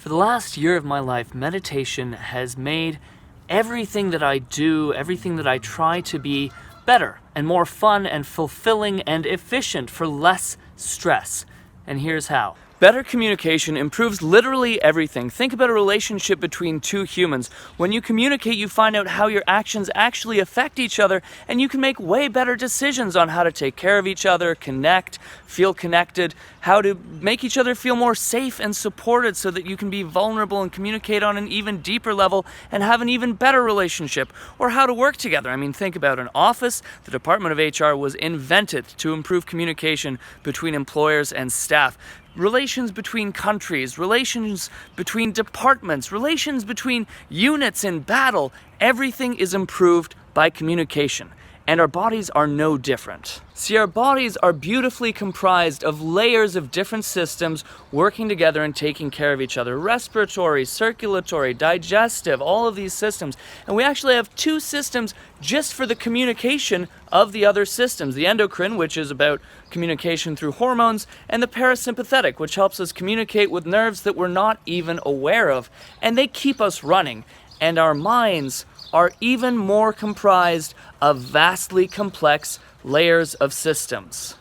For the last year of my life, meditation has made everything that I do, everything that I try to be better and more fun and fulfilling and efficient for less stress. And here's how. Better communication improves literally everything. Think about a relationship between two humans. When you communicate, you find out how your actions actually affect each other, and you can make way better decisions on how to take care of each other, connect, feel connected, how to make each other feel more safe and supported so that you can be vulnerable and communicate on an even deeper level and have an even better relationship, or how to work together. I mean, think about an office. The Department of HR was invented to improve communication between employers and staff. Relations between countries, relations between departments, relations between units in battle, everything is improved by communication. And our bodies are no different. See, our bodies are beautifully comprised of layers of different systems working together and taking care of each other. Respiratory, circulatory, digestive, all of these systems. And we actually have two systems just for the communication of the other systems. The endocrine, which is about communication through hormones, and the parasympathetic, which helps us communicate with nerves that we're not even aware of. And they keep us running. And our minds are even more comprised of vastly complex layers of systems.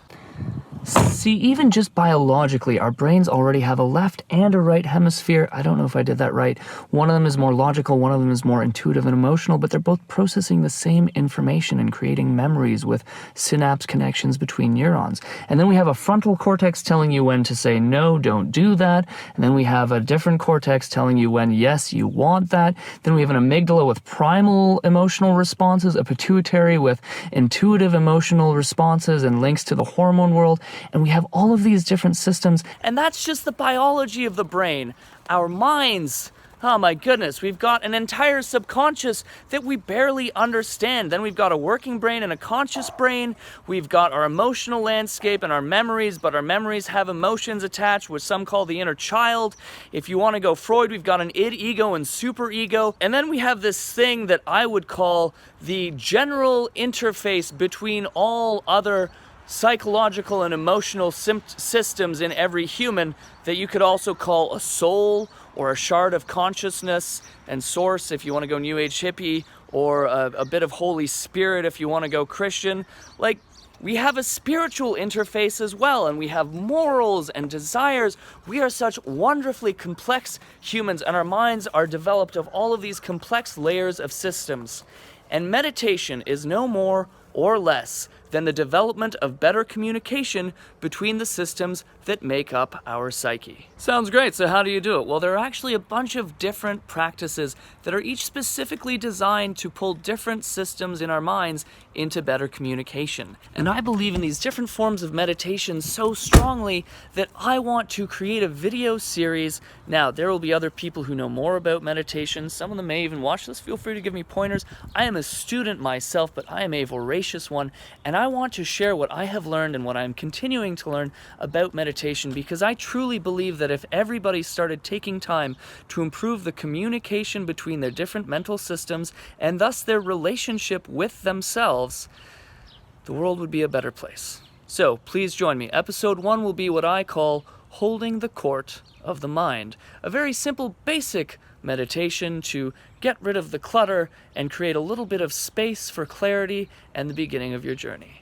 See, even just biologically, our brains already have a left and a right hemisphere. I don't know if I did that right. One of them is more logical, one of them is more intuitive and emotional, but they're both processing the same information and creating memories with synapse connections between neurons. And then we have a frontal cortex telling you when to say, no, don't do that. And then we have a different cortex telling you when, yes, you want that. Then we have an amygdala with primal emotional responses, a pituitary with intuitive emotional responses and links to the hormone world. And we have all of these different systems. And that's just the biology of the brain. Our minds, oh my goodness, we've got an entire subconscious that we barely understand. Then we've got a working brain and a conscious brain. We've got our emotional landscape and our memories, but our memories have emotions attached, which some call the inner child. If you want to go Freud, we've got an id, ego, and superego. And then we have this thing that I would call the general interface between all other psychological and emotional systems in every human that you could also call a soul or a shard of consciousness and source if you want to go New Age hippie, or a bit of Holy Spirit if you want to go Christian. Like, we have a spiritual interface as well, and we have morals and desires. We are such wonderfully complex humans, and our minds are developed of all of these complex layers of systems. And meditation is no more or less than the development of better communication between the systems that make up our psyche. Sounds great, so how do you do it? Well, there are actually a bunch of different practices that are each specifically designed to pull different systems in our minds into better communication. And I believe in these different forms of meditation so strongly that I want to create a video series. Now, there will be other people who know more about meditation. Some of them may even watch this. Feel free to give me pointers. I am a student myself, but I am a voracious one, and I want to share what I have learned and what I'm continuing to learn about meditation, because I truly believe that if everybody started taking time to improve the communication between their different mental systems and thus their relationship with themselves, the world would be a better place. So please join me. Episode 1 will be what I call holding the court of the mind. A very simple, basic meditation to get rid of the clutter and create a little bit of space for clarity and the beginning of your journey.